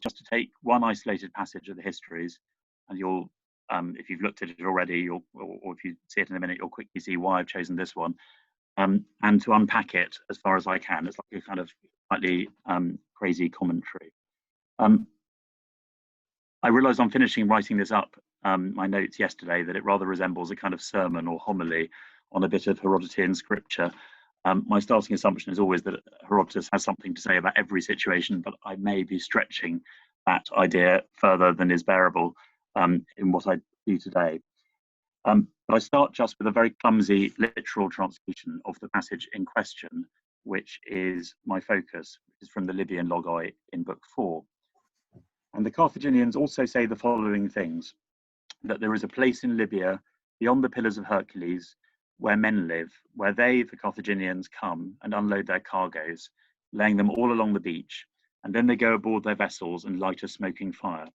just to take one isolated passage of the histories, and you'll, if you've looked at it already, or if you see it in a minute, you'll quickly see why I've chosen this one, and to unpack it as far as I can. It's like a kind of slightly crazy commentary. I realised on finishing writing this up, my notes yesterday, that it rather resembles a kind of sermon or homily on a bit of Herodotean scripture. My starting assumption is always that Herodotus has something to say about every situation, but I may be stretching that idea further than is bearable in what I do today. But I start just with a very clumsy literal translation of the passage in question, which is my focus, which is from the Libyan logoi in book 4. And the Carthaginians also say the following things: that there is a place in Libya beyond the Pillars of Hercules where men live, where they, the Carthaginians, come and unload their cargoes, laying them all along the beach, and then they go aboard their vessels and light a smoking fire.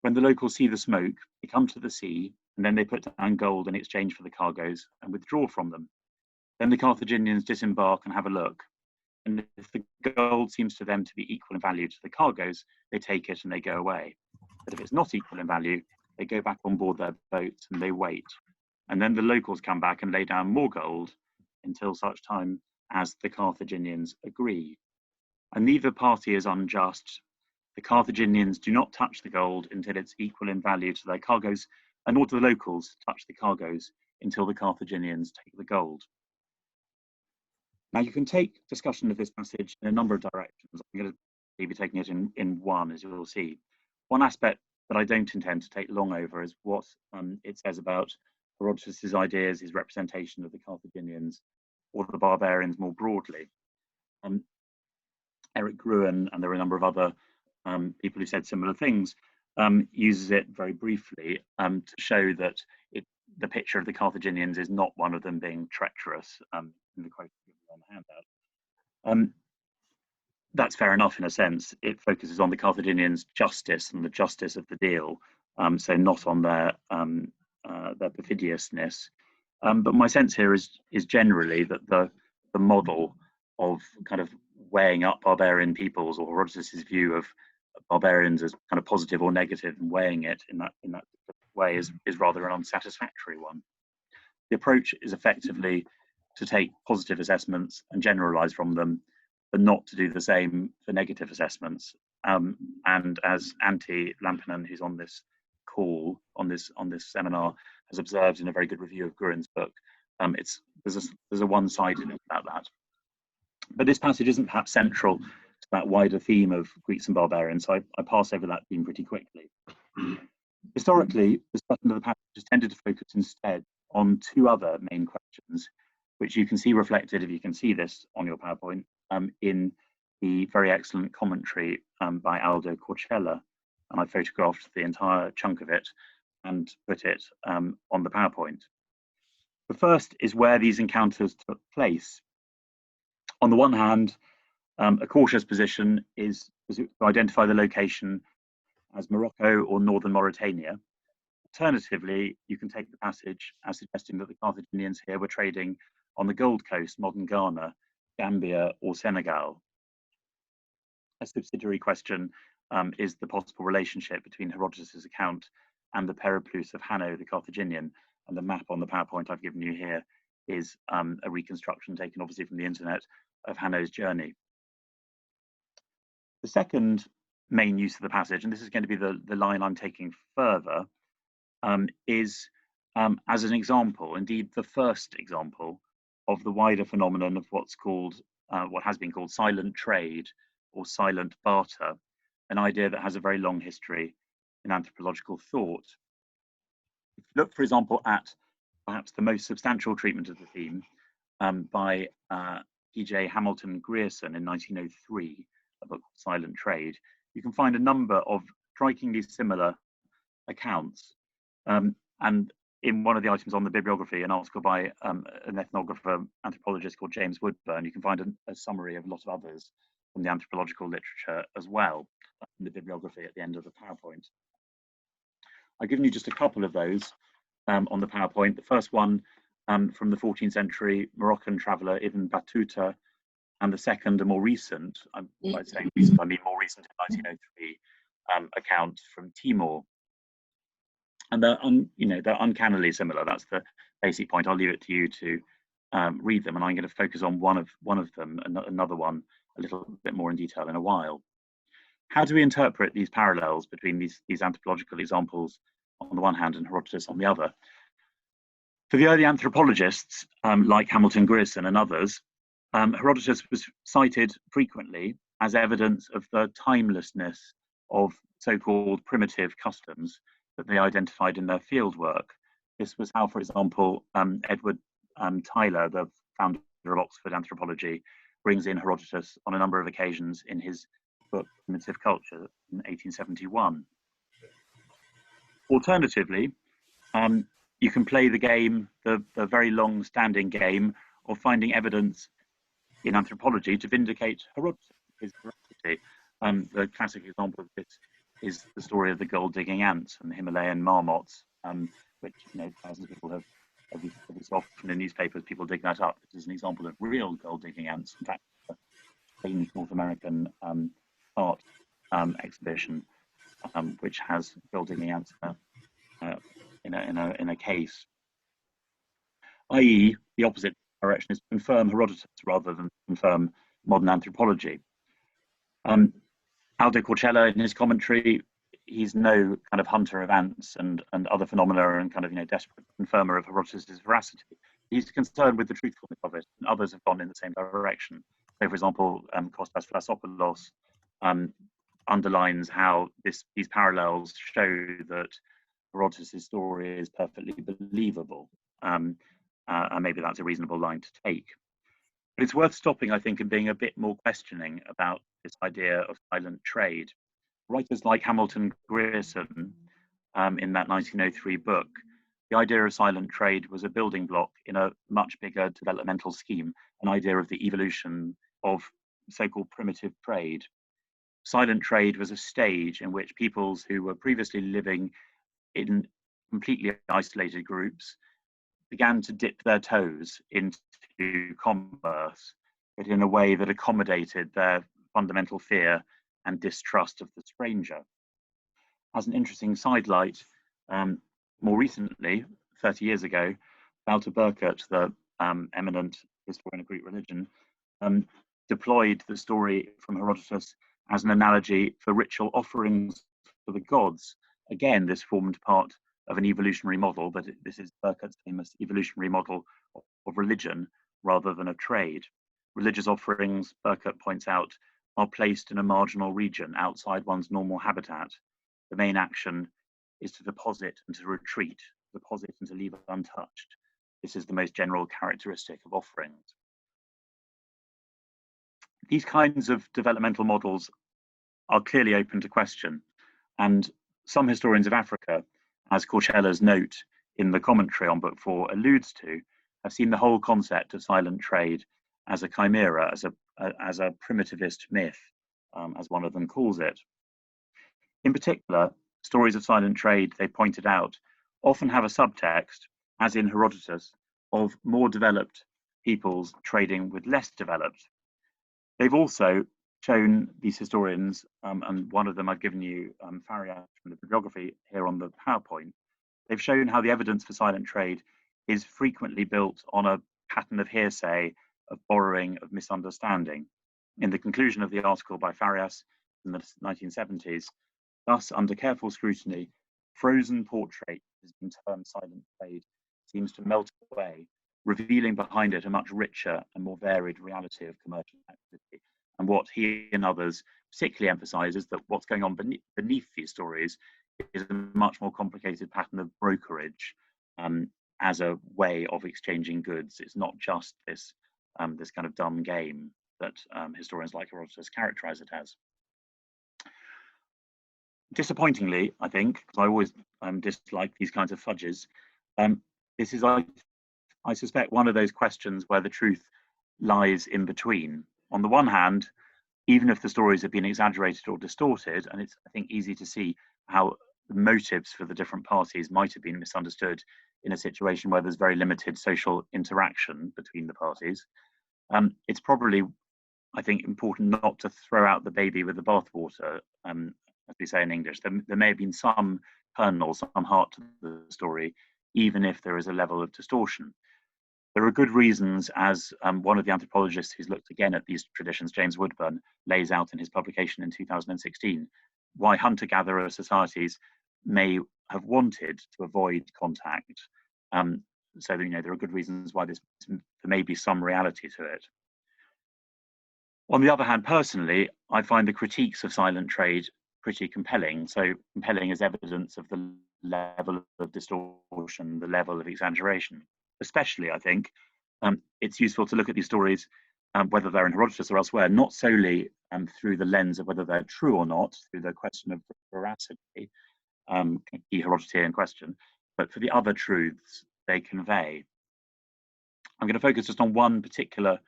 When the locals see the smoke, they come to the sea, and then they put down gold in exchange for the cargoes and withdraw from them. Then the Carthaginians disembark and have a look, and if the gold seems to them to be equal in value to the cargoes, they take it and they go away. But if it's not equal in value, they go back on board their boats and they wait. And then the locals come back and lay down more gold until such time as the Carthaginians agree. And neither party is unjust. The Carthaginians do not touch the gold until it's equal in value to their cargoes, and nor do the locals touch the cargoes until the Carthaginians take the gold. Now, you can take discussion of this passage in a number of directions. I'm going to be taking it in one, as you'll see. One aspect that I don't intend to take long over is what it says about Herodotus's ideas, his representation of the Carthaginians or the barbarians more broadly. Eric Gruen, and there are a number of other people who said similar things, uses it very briefly to show that the picture of the Carthaginians is not one of them being treacherous, in the quote on the handout. That's fair enough in a sense. It focuses on the Carthaginians' justice and the justice of the deal, so not on their perfidiousness. But my sense here is generally that the model of kind of weighing up barbarian peoples, or Herodotus's view of barbarians as kind of positive or negative, and weighing it in that way is rather an unsatisfactory one. The approach is effectively to take positive assessments and generalize from them, but not to do the same for negative assessments. And as Antti Lampinen, who's on this call, on this seminar, has observed in a very good review of Gruen's book, there's a one-sidedness about that. But this passage isn't perhaps central to that wider theme of Greeks and barbarians, so I pass over that theme pretty quickly. Historically, discussion of the passage has tended to focus instead on two other main questions, which you can see reflected, if you can see this on your PowerPoint, in the very excellent commentary by Aldo Corcella, and I photographed the entire chunk of it and put it on the PowerPoint. The first is where these encounters took place. On the one hand, a cautious position is to identify the location as Morocco or northern Mauritania. Alternatively, you can take the passage as suggesting that the Carthaginians here were trading on the Gold Coast, modern Ghana, Gambia, or Senegal. A subsidiary question is the possible relationship between Herodotus's account and the Periplus of Hanno the Carthaginian, and the map on the PowerPoint I've given you here is a reconstruction taken obviously from the internet of Hanno's journey. The second main use of the passage, and this is going to be the line I'm taking further, is as an example, indeed the first example, of the wider phenomenon of what's called, what has been called silent trade or silent barter, an idea that has a very long history in anthropological thought. If you look, for example, at perhaps the most substantial treatment of the theme by P.J. Hamilton Grierson in 1903, a book called Silent Trade, you can find a number of strikingly similar accounts. And in one of the items on the bibliography, an article by an ethnographer, anthropologist called James Woodburn, you can find a summary of a lot of others from the anthropological literature as well in the bibliography at the end of the PowerPoint. I've given you just a couple of those on the PowerPoint. The first one from the 14th century Moroccan traveller Ibn Battuta and the second, a more recent, by saying recent, I mean more recent in 1903, account from Timor. And they're uncannily similar. That's the basic point. I'll leave it to you to read them, and I'm going to focus on one of them, and another one a little bit more in detail in a while. How do we interpret these parallels between these anthropological examples on the one hand and Herodotus on the other? For the early anthropologists, like Hamilton Grierson and others, Herodotus was cited frequently as evidence of the timelessness of so-called primitive customs that they identified in their field work. This was how, for example, Edward Tyler, the founder of Oxford Anthropology, brings in Herodotus on a number of occasions in his book Primitive Culture in 1871. Alternatively, you can play the game, the very long-standing game of finding evidence in anthropology to vindicate Herodotus, his veracity. The classic example of this is the story of the gold-digging ants and the Himalayan marmots, which thousands of people have often in newspapers. People dig that up. This is an example of real gold-digging ants. In fact, a strange North American art exhibition, which has gold-digging ants in a case. I.e., the opposite direction is to confirm Herodotus rather than confirm modern anthropology. Aldo Corcella, in his commentary, he's no kind of hunter of ants and other phenomena and kind of desperate confirmer of Herodotus's veracity. He's concerned with the truthfulness of it, and others have gone in the same direction. So, for example, Kostas Vlasopoulos underlines how these parallels show that Herodotus' story is perfectly believable, and maybe that's a reasonable line to take. But it's worth stopping, I think, and being a bit more questioning about this idea of silent trade. Writers like Hamilton Grierson, in that 1903 book, the idea of silent trade was a building block in a much bigger developmental scheme, an idea of the evolution of so-called primitive trade. Silent trade was a stage in which peoples who were previously living in completely isolated groups began to dip their toes into commerce, but in a way that accommodated their fundamental fear and distrust of the stranger. As an interesting sidelight, more recently, 30 years ago, Walter Burkert, the eminent historian of Greek religion, deployed the story from Herodotus as an analogy for ritual offerings for the gods. Again, this formed part of an evolutionary model, but this is Burkert's famous evolutionary model of religion rather than of trade. Religious offerings, Burkert points out, are placed in a marginal region outside one's normal habitat. The main action is to deposit and to retreat, deposit and to leave untouched. This is the most general characteristic of offerings. These kinds of developmental models are clearly open to question, and some historians of Africa, as Corcella's note in the commentary on Book 4 alludes to, have seen the whole concept of silent trade as a chimera, as a primitivist myth, as one of them calls it. In particular, stories of silent trade, they pointed out, often have a subtext, as in Herodotus, of more developed peoples trading with less developed. They've also shown, these historians, and one of them I've given you, Farias from the bibliography here on the PowerPoint, they've shown how the evidence for silent trade is frequently built on a pattern of hearsay, of borrowing, of misunderstanding. In the conclusion of the article by Farias in the 1970s, thus, under careful scrutiny, frozen portrait has been termed silent trade, seems to melt away, revealing behind it a much richer and more varied reality of commercial activity. And what he and others particularly emphasize is that what's going on beneath these stories is a much more complicated pattern of brokerage as a way of exchanging goods. It's not just this kind of dumb game that historians like Herodotus characterize it as. Disappointingly, I think, because I always dislike these kinds of fudges, this is, I suspect, one of those questions where the truth lies in between. On the one hand, even if the stories have been exaggerated or distorted, and it's, I think, easy to see how the motives for the different parties might have been misunderstood in a situation where there's very limited social interaction between the parties, it's probably I think, important not to throw out the baby with the bathwater, as we say in English. There may have been some kernel, some heart to the story, even if there is a level of distortion. There are good reasons, as one of the anthropologists who's looked again at these traditions, James Woodburn, lays out in his publication in 2016, why hunter-gatherer societies may have wanted to avoid contact. So there are good reasons why there may be some reality to it. On the other hand, personally, I find the critiques of silent trade pretty compelling. So compelling as evidence of the level of distortion, the level of exaggeration. Especially, I think, it's useful to look at these stories, whether they're in Herodotus or elsewhere, not solely through the lens of whether they're true or not, through the question of veracity, key Herodotean question, but for the other truths they convey. I'm going to focus just on one particular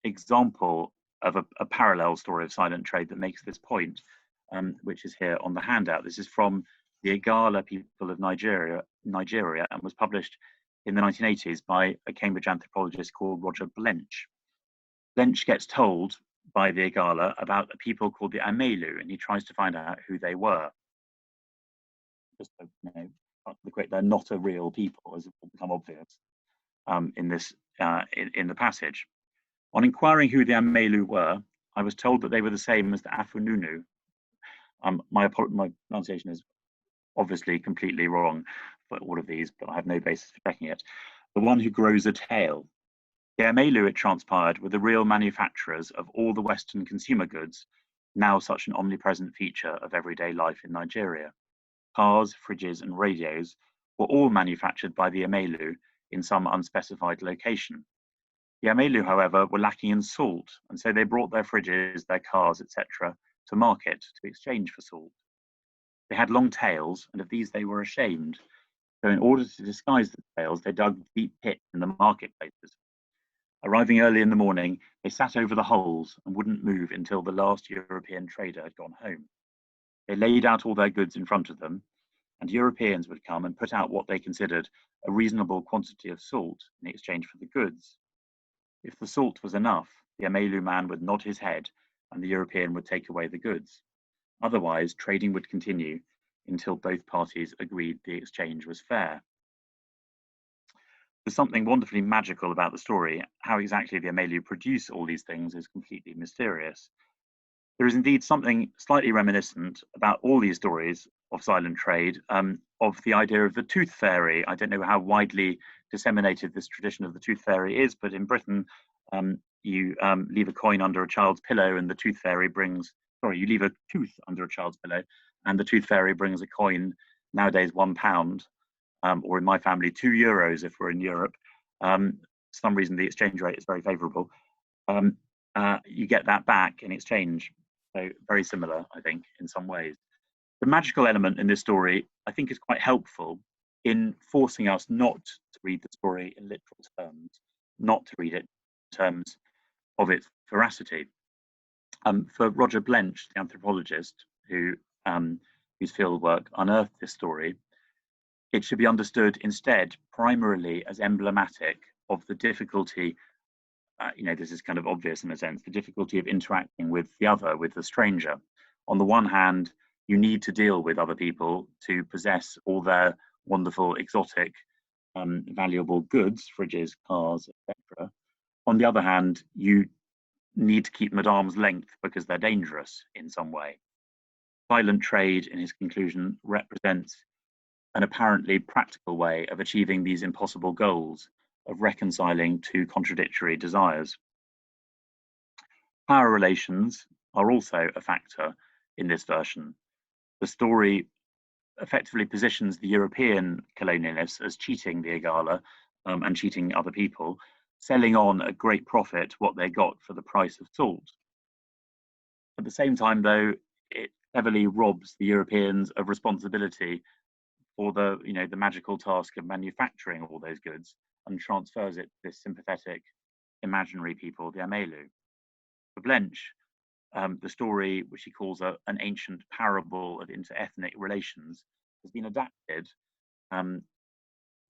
example of a parallel story of silent trade that makes this point, which is here on the handout. This is from the Igala people of Nigeria, and was published in the 1980s by a Cambridge anthropologist called Roger Blench. Blench gets told by the Igala about a people called the Amelu, and he tries to find out who they were. Just the quick, they're not a real people, as it will become obvious in this in the passage. On inquiring who the Amelu were, I was told that they were the same as the Afununu. My pronunciation is obviously completely wrong for all of these, but I have no basis for checking it. The one who grows a tail. The Amelu, it transpired, were the real manufacturers of all the Western consumer goods, now such an omnipresent feature of everyday life in Nigeria. Cars, fridges, and radios were all manufactured by the Amelu in some unspecified location. The Amelu, however, were lacking in salt, and so they brought their fridges, their cars, etc., to market to exchange for salt. They had long tails, and of these they were ashamed. So in order to disguise the tails, they dug deep pits in the marketplaces. Arriving early in the morning, they sat over the holes and wouldn't move until the last European trader had gone home. They laid out all their goods in front of them, and Europeans would come and put out what they considered a reasonable quantity of salt in exchange for the goods. If the salt was enough, the Amelu man would nod his head and the European would take away the goods. Otherwise, trading would continue until both parties agreed the exchange was fair. There's something wonderfully magical about the story. How exactly the Amelu produce all these things is completely mysterious. There is indeed something slightly reminiscent about all these stories of silent trade, of the idea of the tooth fairy. I don't know how widely disseminated this tradition of the tooth fairy is, but in Britain, you leave a coin under a child's pillow and the tooth fairy brings, you leave a tooth under a child's pillow and the tooth fairy brings a coin, nowadays £1, or in my family, €2 if we're in Europe. For some reason, the exchange rate is very favorable. You get that back in exchange. So very similar, I think, in some ways. The magical element in this story, I think, is quite helpful in forcing us not to read the story in literal terms, not to read it in terms of its veracity. For Roger Blench, the anthropologist whose fieldwork unearthed this story, it should be understood instead primarily as emblematic of the difficulty, this is kind of obvious in a sense, the difficulty of interacting with the other, with the stranger. On the one hand, you need to deal with other people to possess all their wonderful, exotic, valuable goods, fridges, cars, etc. On the other hand, you need to keep them at arm's length because they're dangerous in some way. Silent trade, in his conclusion, represents an apparently practical way of achieving these impossible goals of reconciling two contradictory desires. Power relations are also a factor in this version. The story effectively positions the European colonialists as cheating the Igala and cheating other people, selling on at great profit what they got for the price of salt. At the same time, though, it heavily robs the Europeans of responsibility for the magical task of manufacturing all those goods and transfers it to this sympathetic imaginary people, the Amelu. For Blench, the story, which he calls an ancient parable of inter-ethnic relations, has been adapted.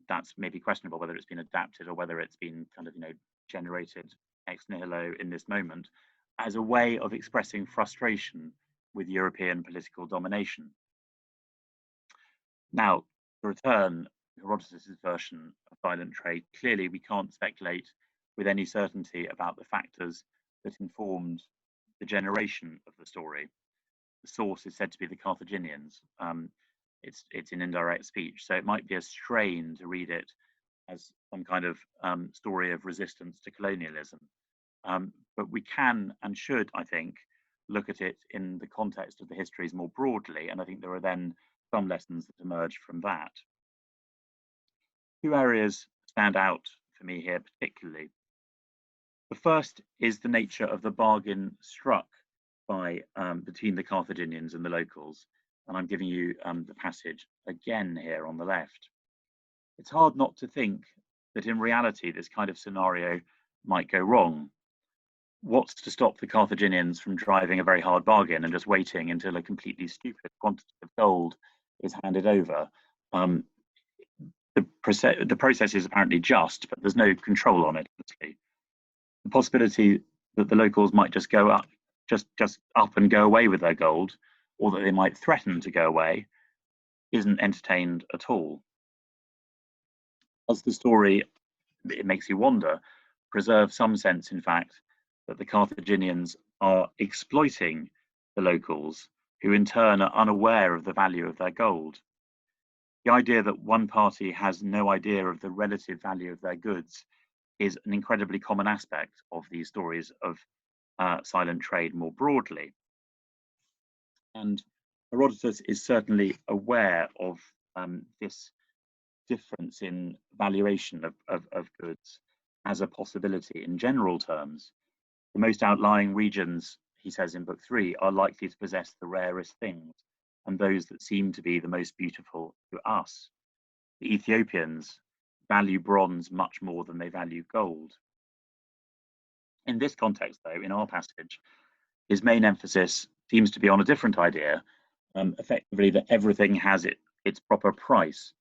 That's maybe questionable whether it's been adapted or whether it's been kind of generated ex nihilo in this moment, as a way of expressing frustration with European political domination. Now, to return to Herodotus' version of silent trade, clearly we can't speculate with any certainty about the factors that informed the generation of the story. The source is said to be the Carthaginians. It's in indirect speech, so it might be a strain to read it as some kind of story of resistance to colonialism. But we can and should, I think, look at it in the context of the histories more broadly, and I think there are then some lessons that emerge from that. Two areas stand out for me here particularly. The first is the nature of the bargain struck by between the Carthaginians and the locals, and I'm giving you the passage again here on the left. It's hard not to think that in reality this kind of scenario might go wrong. What's to stop the Carthaginians from driving a very hard bargain and just waiting until a completely stupid quantity of gold is handed over? The process is apparently just, but there's no control on it. Obviously. The possibility that the locals might just go up, just up and go away with their gold, or that they might threaten to go away, isn't entertained at all. As the story, it makes you wonder, preserves some sense, in fact, that the Carthaginians are exploiting the locals, who in turn are unaware of the value of their gold. The idea that one party has no idea of the relative value of their goods is an incredibly common aspect of these stories of silent trade more broadly. And Herodotus is certainly aware of this difference in valuation of goods as a possibility in general terms. The most outlying regions, he says in book 3, are likely to possess the rarest things, and those that seem to be the most beautiful to us. The Ethiopians value bronze much more than they value gold. In this context, though, in our passage, his main emphasis seems to be on a different idea, effectively that everything has its proper price.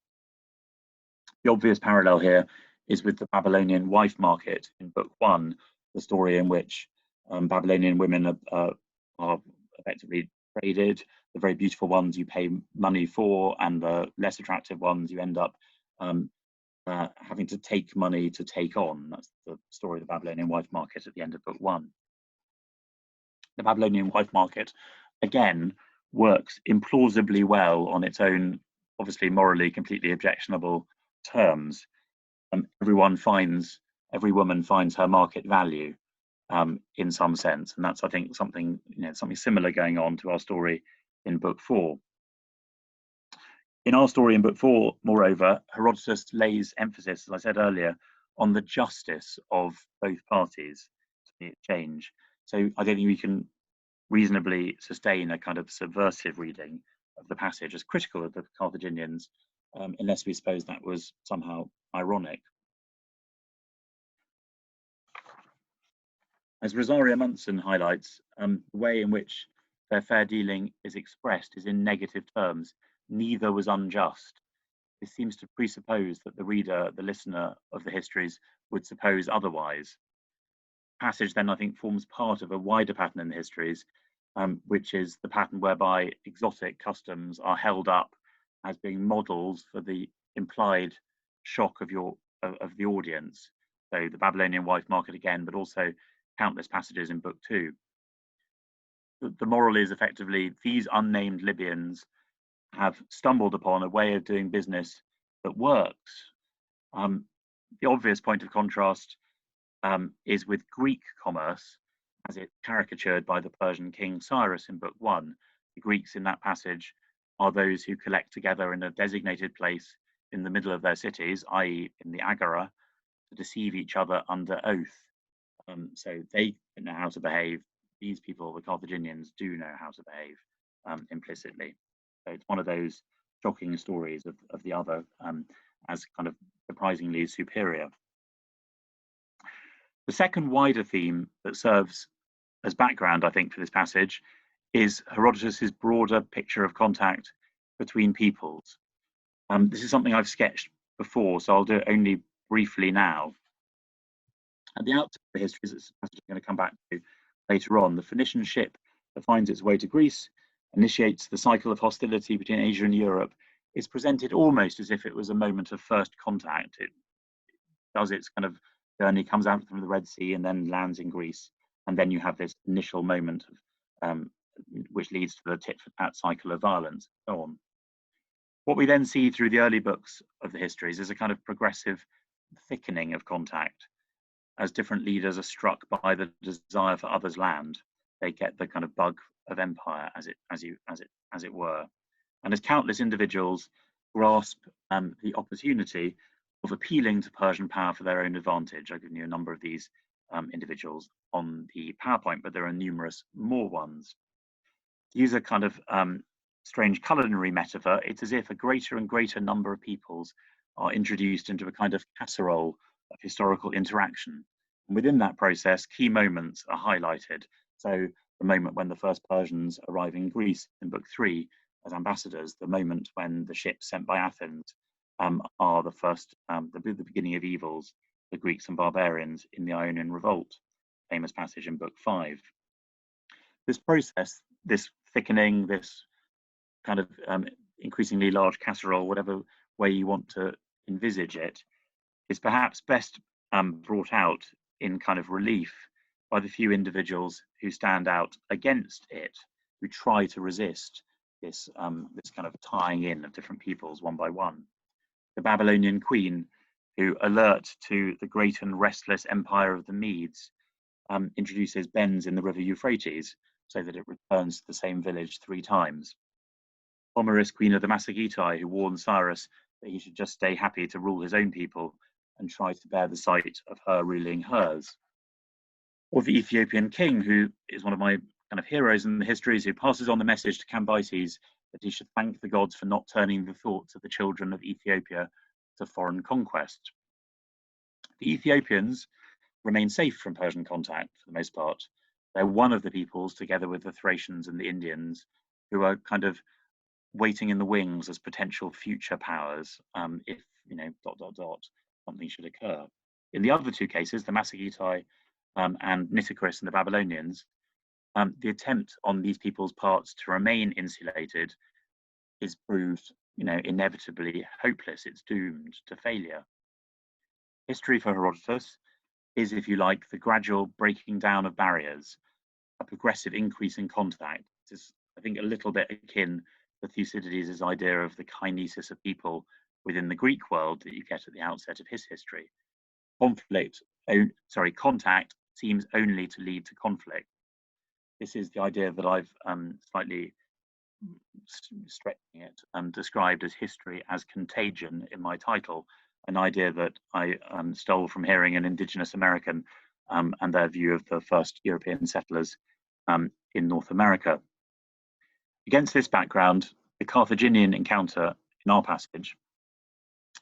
The obvious parallel here is with the Babylonian wife market in book 1, the story in which Babylonian women are effectively traded. The very beautiful ones you pay money for, and the less attractive ones you end up having to take money to take on. That's the story of the Babylonian wife market at the end of book 1. The Babylonian wife market, again, works implausibly well on its own, obviously morally completely objectionable terms. Every woman finds her market value in some sense, and that's, I think, something similar going on to our story in book 4. In our story in book 4, moreover, Herodotus lays emphasis, as I said earlier, on the justice of both parties to the exchange. So I don't think we can reasonably sustain a kind of subversive reading of the passage as critical of the Carthaginians, unless we suppose that was somehow ironic. As Rosaria Munson highlights, the way in which their fair dealing is expressed is in negative terms. Neither was unjust. This seems to presuppose that the reader, the listener of the histories, would suppose otherwise. The passage then, I think, forms part of a wider pattern in the histories, which is the pattern whereby exotic customs are held up as being models for the implied shock of the audience. So the Babylonian wife market again, but also countless passages in book 2. The moral is effectively these unnamed Libyans have stumbled upon a way of doing business that works. The obvious point of contrast is with Greek commerce, as it's caricatured by the Persian king Cyrus in book 1. The Greeks in that passage are those who collect together in a designated place in the middle of their cities, i.e. in the Agora, to deceive each other under oath. So they know how to behave. These people, the Carthaginians, do know how to behave implicitly. So it's one of those shocking stories of the other as kind of surprisingly superior. The second wider theme that serves as background, I think, for this passage is Herodotus's broader picture of contact between peoples. This is something I've sketched before, so I'll do it only briefly now. At the outset of the history, this passage I'm going to come back to, later on. The Phoenician ship that finds its way to Greece, initiates the cycle of hostility between Asia and Europe, is presented almost as if it was a moment of first contact. It does its kind of journey, comes out from the Red Sea and then lands in Greece. And then you have this initial moment of, which leads to the tit-for-tat cycle of violence, and so on. What we then see through the early books of the histories is a kind of progressive thickening of contact. As different leaders are struck by the desire for others' land, they get the kind of bug of empire, as it were. And as countless individuals grasp the opportunity of appealing to Persian power for their own advantage. I've given you a number of these individuals on the PowerPoint, but there are numerous more ones. To use a kind of strange culinary metaphor, it's as if a greater and greater number of peoples are introduced into a kind of casserole of historical interaction. And within that process, key moments are highlighted. So the moment when the first Persians arrive in Greece in Book 3 as ambassadors, the moment when the ships sent by Athens are the first, the beginning of evils, the Greeks and barbarians in the Ionian Revolt, famous passage in Book 5. This process, this thickening, this kind of increasingly large casserole, whatever way you want to envisage it, is perhaps best brought out in kind of relief by the few individuals who stand out against it, who try to resist this, this kind of tying in of different peoples one by one. The Babylonian queen, who, alert to the great and restless empire of the Medes, introduces bends in the river Euphrates so that it returns to the same village 3 times. Homerus, queen of the Massagetæ, who warns Cyrus that he should just stay happy to rule his own people and try to bear the sight of her ruling hers. Or the Ethiopian king, who is one of my kind of heroes in the histories, who passes on the message to Cambyses that he should thank the gods for not turning the thoughts of the children of Ethiopia to foreign conquest. The Ethiopians remain safe from Persian contact for the most part. They're one of the peoples, together with the Thracians and the Indians, who are kind of waiting in the wings as potential future powers if, something should occur. In the other 2 cases, the Massagetæ and Nitocris and the Babylonians, the attempt on these people's parts to remain insulated is proved, inevitably hopeless. It's doomed to failure. History for Herodotus is, if you like, the gradual breaking down of barriers, a progressive increase in contact. This is, I think, a little bit akin to Thucydides' idea of the kinesis of people within the Greek world that you get at the outset of his history. Contact seems only to lead to conflict. This is the idea that I've slightly stretching it and described as history as contagion in my title, an idea that I stole from hearing an indigenous American and their view of the first European settlers in North America. Against this background, the Carthaginian encounter in our passage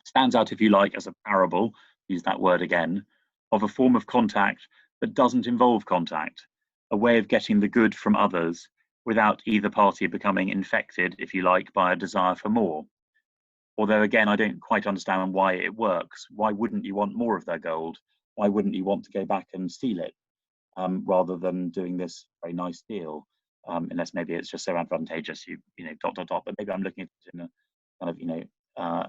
stands out, if you like, as a parable, use that word again, of a form of contact that doesn't involve contact, a way of getting the good from others without either party becoming infected, if you like, by a desire for more. Although, again, I don't quite understand why it works. Why wouldn't you want more of their gold? Why wouldn't you want to go back and steal it rather than doing this very nice deal? Unless maybe it's just so advantageous, but maybe I'm looking at it in a kind of,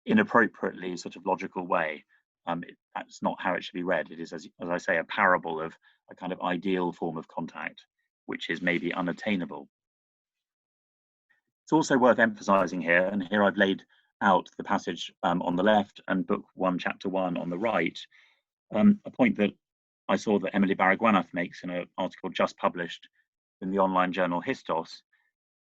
inappropriately sort of logical way. That's not how it should be read. It is, as I say, a parable of a kind of ideal form of contact, which is maybe unattainable. It's also worth emphasizing here, and here I've laid out the passage on the left and Book 1, Chapter 1 on the right, a point that I saw that Emily Baragwanath makes in an article just published in the online journal Histos,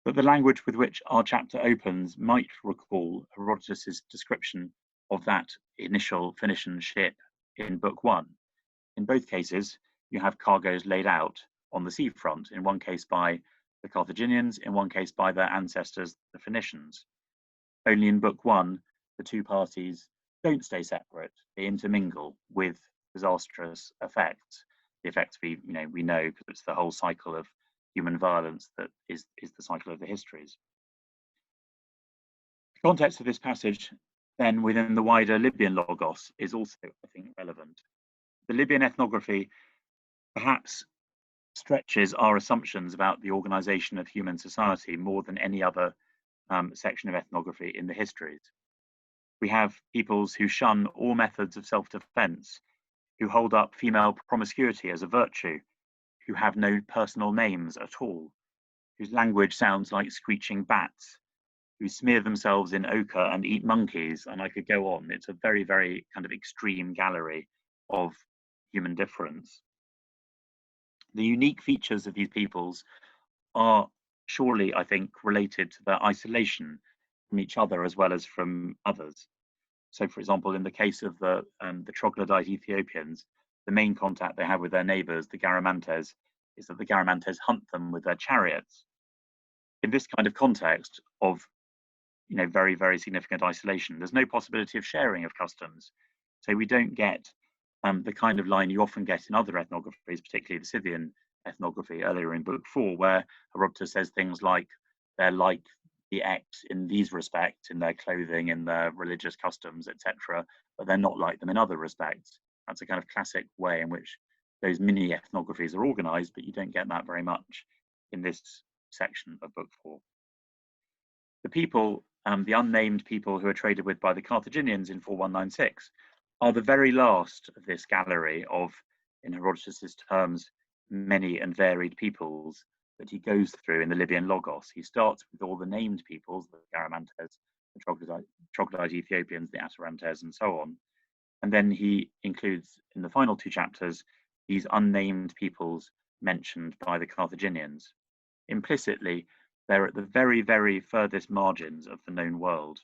that the language with which our chapter opens might recall Herodotus's description of that initial Phoenician ship in Book 1. In both cases, you have cargoes laid out on the seafront, in one case by the Carthaginians, in one case by their ancestors, the Phoenicians. Only in Book 1, the 2 parties don't stay separate, they intermingle with disastrous effects. The effects we know because it's the whole cycle of human violence that is the cycle of the histories. The context of this passage then within the wider Libyan logos is also, I think, relevant. The Libyan ethnography perhaps stretches our assumptions about the organization of human society more than any other section of ethnography in the histories. We have peoples who shun all methods of self-defense, who hold up female promiscuity as a virtue, who have no personal names at all, whose language sounds like screeching bats, who smear themselves in ochre and eat monkeys, and I could go on. It's a very, very kind of extreme gallery of human difference. The unique features of these peoples are surely, I think, related to their isolation from each other as well as from others. So, for example, in the case of the troglodyte Ethiopians, the main contact they have with their neighbors, the Garamantes, is that the Garamantes hunt them with their chariots. In this kind of context of very, very significant isolation, there's no possibility of sharing of customs. So we don't get the kind of line you often get in other ethnographies, particularly the Scythian ethnography earlier in book 4, where Herodotus says things like they're like the X in these respects, in their clothing, in their religious customs, etc., but they're not like them in other respects. That's a kind of classic way in which those mini ethnographies are organized, but you don't get that very much in this section of book 4. The people, the unnamed people who are traded with by the Carthaginians in 4196, are the very last of this gallery of, in Herodotus's terms, many and varied peoples that he goes through in the Libyan Logos. He starts with all the named peoples, the Garamantes, the troglodyte Ethiopians, the Atarantes, and so on. And then he includes, in the final 2 chapters, these unnamed peoples mentioned by the Carthaginians. Implicitly, they're at the very, very furthest margins of the known world,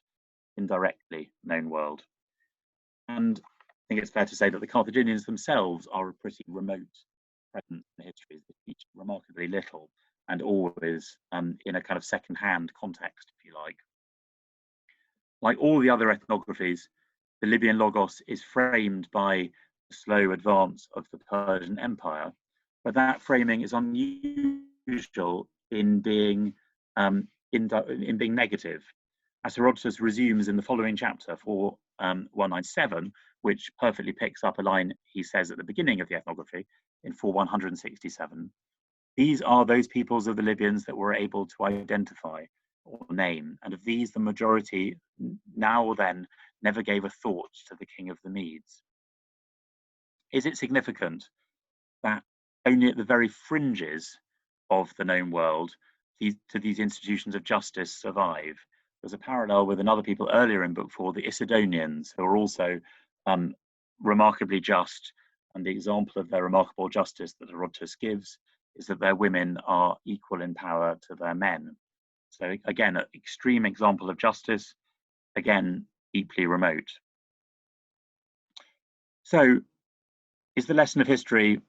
indirectly known world. And I think it's fair to say that the Carthaginians themselves are a pretty remote presence in the histories. They feature remarkably little and always in a kind of second-hand context, if you like. Like all the other ethnographies, the Libyan Logos is framed by the slow advance of the Persian Empire, but that framing is unusual in being negative. As Herodotus resumes in the following chapter, 4197, which perfectly picks up a line he says at the beginning of the ethnography in 4167. These are those peoples of the Libyans that were able to identify or name, and of these the majority now or then never gave a thought to the king of the Medes. Is it significant that only at the very fringes of the known world these institutions of justice survive? There's a parallel with another people earlier in book 4, the Isidonians, who are also remarkably just, and the example of their remarkable justice that Herodotus gives is that their women are equal in power to their men. So again, an extreme example of justice, again, deeply remote. So is the lesson of history,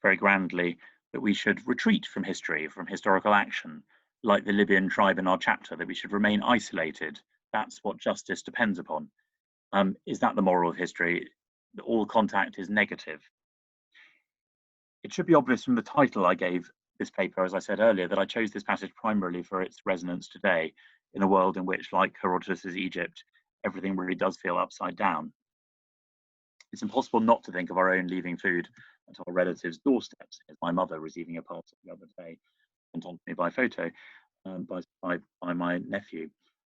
very grandly, that we should retreat from history, from historical action, like the Libyan tribe in our chapter, that we should remain isolated? That's what justice depends upon. Is that the moral of history? That all contact is negative? It should be obvious from the title I gave this paper, as I said earlier, that I chose this passage primarily for its resonance today in a world in which, like Herodotus's Egypt, everything really does feel upside down. It's impossible not to think of our own leaving food at our relatives' doorsteps, as my mother receiving a parcel the other day sent on to me by photo by my nephew,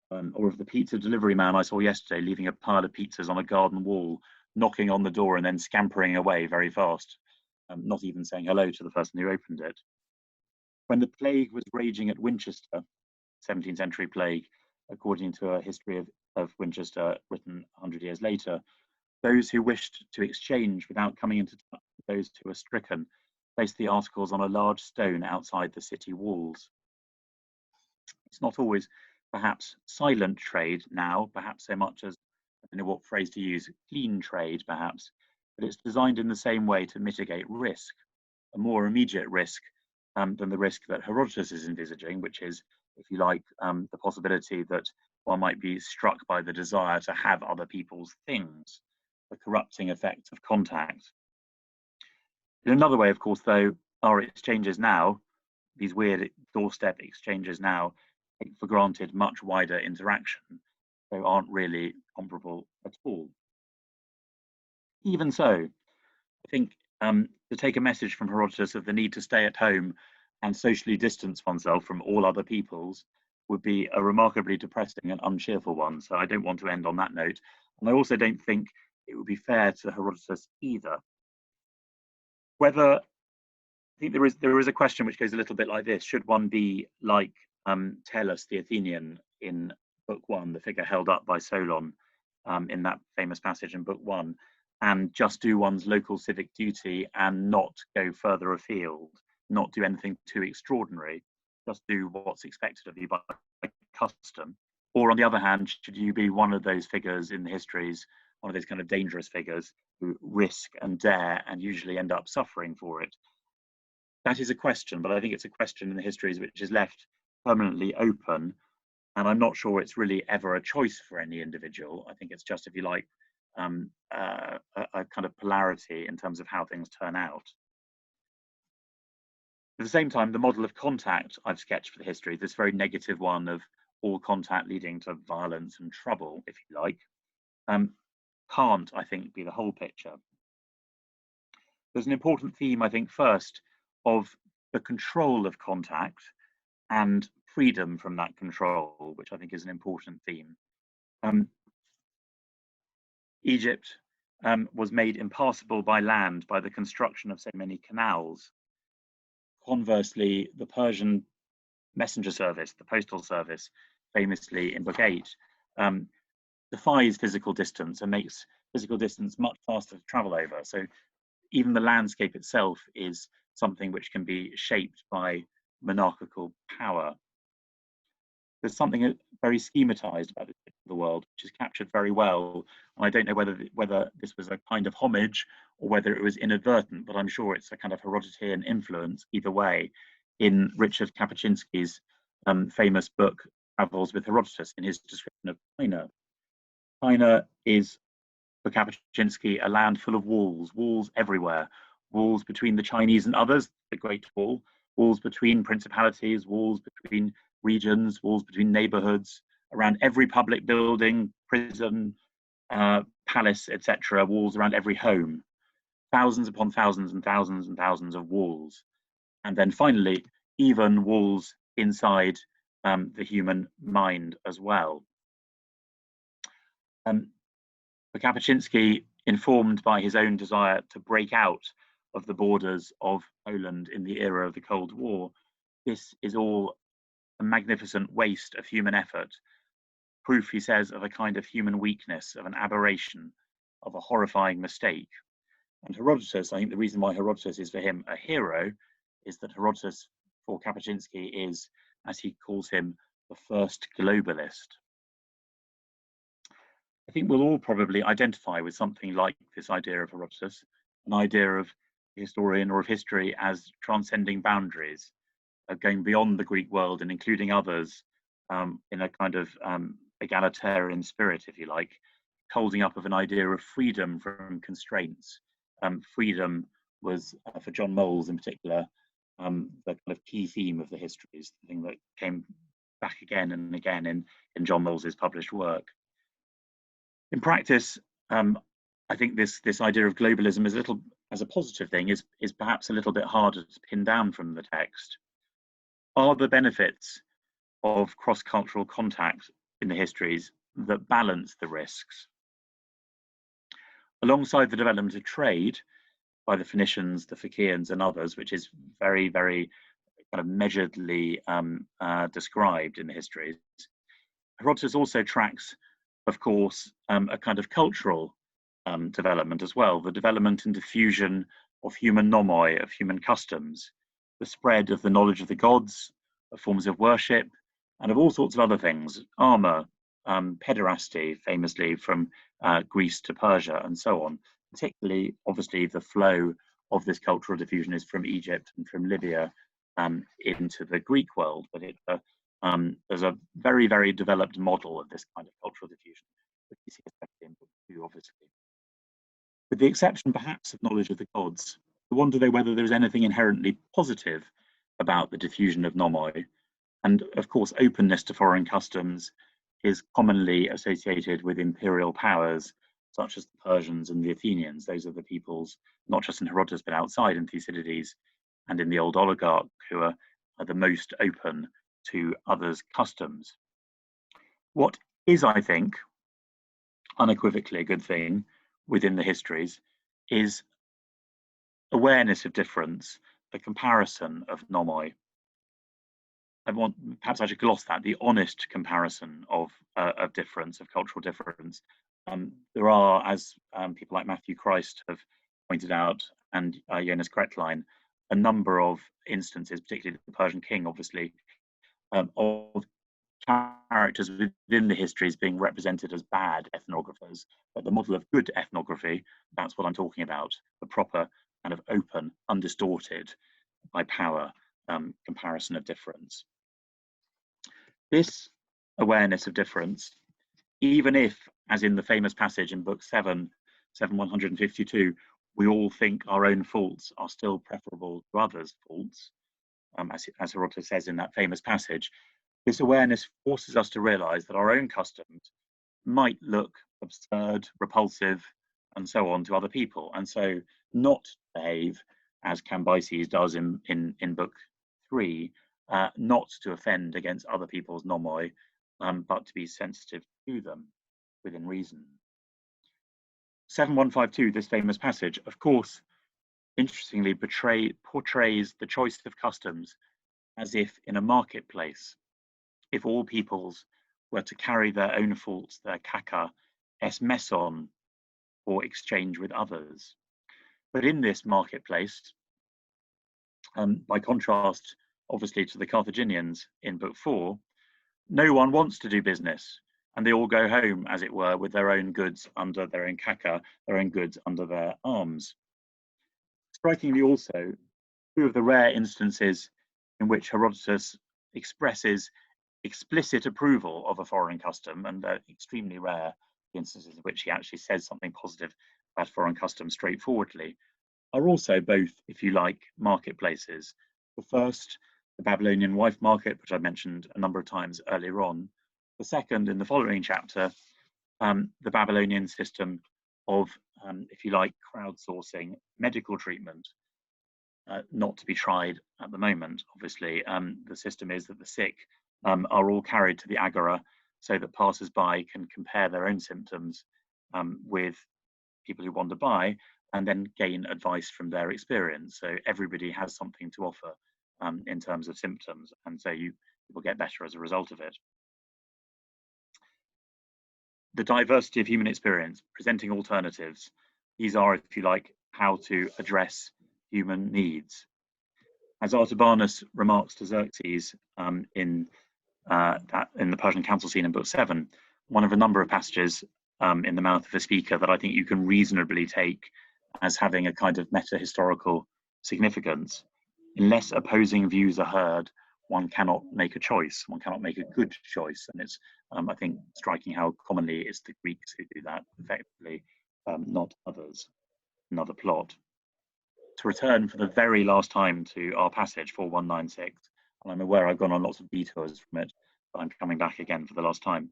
or of the pizza delivery man I saw yesterday leaving a pile of pizzas on a garden wall, knocking on the door and then scampering away very fast, not even saying hello to the person who opened it. When the plague was raging at Winchester, 17th century plague, according to a history of Winchester written 100 years later, those who wished to exchange without coming into touch with those who were stricken placed the articles on a large stone outside the city walls. It's not always perhaps silent trade now, perhaps so much as, I don't know what phrase to use, clean trade perhaps, but it's designed in the same way to mitigate risk, a more immediate risk than the risk that Herodotus is envisaging, which is, if you like, the possibility that one might be struck by the desire to have other people's things, the corrupting effect of contact. In another way, of course, though, our exchanges now, these weird doorstep exchanges now, take for granted much wider interaction, so aren't really comparable at all. Even so, I think to take a message from Herodotus of the need to stay at home and socially distance oneself from all other peoples would be a remarkably depressing and uncheerful one. So I don't want to end on that note. And I also don't think it would be fair to Herodotus either. Whether, I think there is a question which goes a little bit like this: should one be like Tellus the Athenian in Book 1, the figure held up by Solon in that famous passage in Book 1, and just do one's local civic duty and not go further afield, not do anything too extraordinary, just do what's expected of you by custom? Or on the other hand, should you be one of those figures in the histories, one of those kind of dangerous figures who risk and dare and usually end up suffering for it? That is a question, but I think it's a question in the histories which is left permanently open. And I'm not sure it's really ever a choice for any individual. I think it's just, if you like, a kind of polarity in terms of how things turn out. At the same time, the model of contact I've sketched for the history, this very negative one of all contact leading to violence and trouble, if you like, can't, I think, be the whole picture. There's an important theme, I think, first, of the control of contact and freedom from that control, which I think is an important theme. Egypt was made impassable by land by the construction of so many canals. Conversely, the Persian messenger service, the postal service, famously in Book 8, defies physical distance and makes physical distance much faster to travel over. So even the landscape itself is something which can be shaped by monarchical power. There's something very schematized about the world, which is captured very well. And I don't know whether this was a kind of homage or whether it was inadvertent, but I'm sure it's a kind of Herodotean influence either way in Richard Kapuściński's famous book, Travels with Herodotus, in his description of China. China is, for Kapuściński, a land full of walls, walls everywhere, walls between the Chinese and others, the Great Wall, walls between principalities, walls between regions, walls between neighborhoods, around every public building, prison, palace, etc., walls around every home, thousands upon thousands and thousands and thousands of walls. And then finally, even walls inside the human mind as well. For Kapuściński, informed by his own desire to break out of the borders of Poland in the era of the Cold War, this is all a magnificent waste of human effort, proof, he says, of a kind of human weakness, of an aberration, of a horrifying mistake. And Herodotus, I think the reason why Herodotus is for him a hero is that Herodotus for Kapuściński is, as he calls him, the first globalist. I think we'll all probably identify with something like this idea of Herodotus, an idea of the historian or of history as transcending boundaries, going beyond the Greek world and including others in a kind of egalitarian spirit, if you like, holding up of an idea of freedom from constraints. Freedom was, for John Moles in particular, the kind of key theme of the histories, the thing that came back again and again in John Moles's published work. In practice, I think this idea of globalism is as a positive thing, is perhaps a little bit harder to pin down from the text. Are the benefits of cross-cultural contact in the histories that balance the risks? Alongside the development of trade by the Phoenicians, the Phaeacians and others, which is very, very kind of measuredly described in the histories, Herodotus also tracks, of course, a kind of cultural development as well, the development and diffusion of human nomoi, of human customs, the spread of the knowledge of the gods, of forms of worship, and of all sorts of other things, armor, pederasty, famously from Greece to Persia, and so on. Particularly, obviously, the flow of this cultural diffusion is from Egypt and from Libya into the Greek world, but there's a very, very developed model of this kind of cultural diffusion, which you see especially in Book 2, obviously. With the exception, perhaps, of knowledge of the gods, I wonder though whether there's anything inherently positive about the diffusion of nomoi. And of course, openness to foreign customs is commonly associated with imperial powers, such as the Persians and the Athenians. Those are the peoples not just in Herodotus, but outside in Thucydides and in the old oligarch, who are the most open to others' customs. What is, I think, unequivocally a good thing within the histories is awareness of difference, the comparison of nomoi. Perhaps I should gloss that, the honest comparison of difference, of cultural difference. There are, as people like Matthew Christ have pointed out, and Jonas Kretlein, a number of instances, particularly the Persian king, obviously, of characters within the histories being represented as bad ethnographers. But the model of good ethnography, that's what I'm talking about, the proper kind of open, undistorted by power comparison of difference. This awareness of difference, even if, as in the famous passage in book 7, 152, we all think our own faults are still preferable to others' faults, as Herodotus says in that famous passage, this awareness forces us to realize that our own customs might look absurd, repulsive, and so on to other people, and so not behave as Cambyses does in book 3, not to offend against other people's nomoi, but to be sensitive to them within reason. 7152, this famous passage, of course, interestingly portrays the choice of customs as if in a marketplace, if all peoples were to carry their own faults, their kaka, es meson, or exchange with others. But in this marketplace, by contrast, obviously, to the Carthaginians in book 4, no one wants to do business, and they all go home, as it were, with their own goods under their own kaka, their own goods under their arms. Strikingly also, two of the rare instances in which Herodotus expresses explicit approval of a foreign custom, and they're extremely rare, the instances in which he actually says something positive about foreign custom straightforwardly, are also both, if you like, marketplaces. The first, the Babylonian wife market, which I mentioned a number of times earlier on. The second, in the following chapter, the Babylonian system of, if you like, crowdsourcing medical treatment, not to be tried at the moment, obviously. The system is that the sick are all carried to the agora so that passers-by can compare their own symptoms with people who wander by and then gain advice from their experience. So everybody has something to offer in terms of symptoms, and so you will get better as a result of it. The diversity of human experience, presenting alternatives. These are, if you like, how to address human needs. As Artabanus remarks to Xerxes in the Persian council scene in book 7, one of a number of passages in the mouth of a speaker that I think you can reasonably take as having a kind of meta-historical significance. Unless opposing views are heard, one cannot make a choice, one cannot make a good choice. And it's, I think, striking how commonly it's the Greeks who do that effectively, not others. Another plot. To return for the very last time to our passage 4196, and I'm aware I've gone on lots of detours from it, but I'm coming back again for the last time.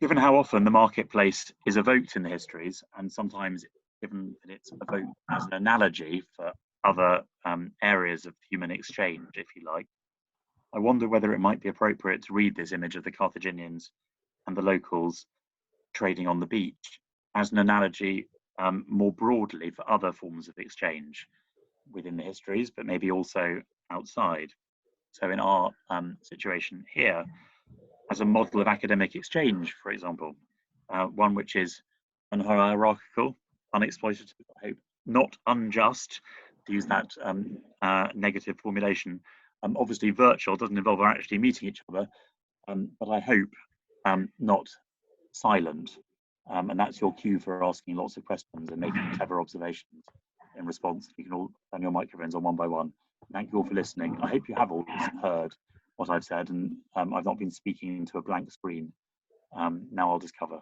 Given how often the marketplace is evoked in the histories, and sometimes given that it's evoked as an analogy for other areas of human exchange, if you like, I wonder whether it might be appropriate to read this image of the Carthaginians and the locals trading on the beach as an analogy more broadly for other forms of exchange within the histories, but maybe also outside. So in our situation here, as a model of academic exchange, for example, one which is unhierarchical, unexploitative, I hope, not unjust, to use that negative formulation. Obviously virtual, doesn't involve actually meeting each other, but I hope not silent. And that's your cue for asking lots of questions and making clever observations in response. You can all turn your microphones on one by one. Thank you all for listening. I hope you have all heard what I've said, and I've not been speaking into a blank screen. Now I'll discover.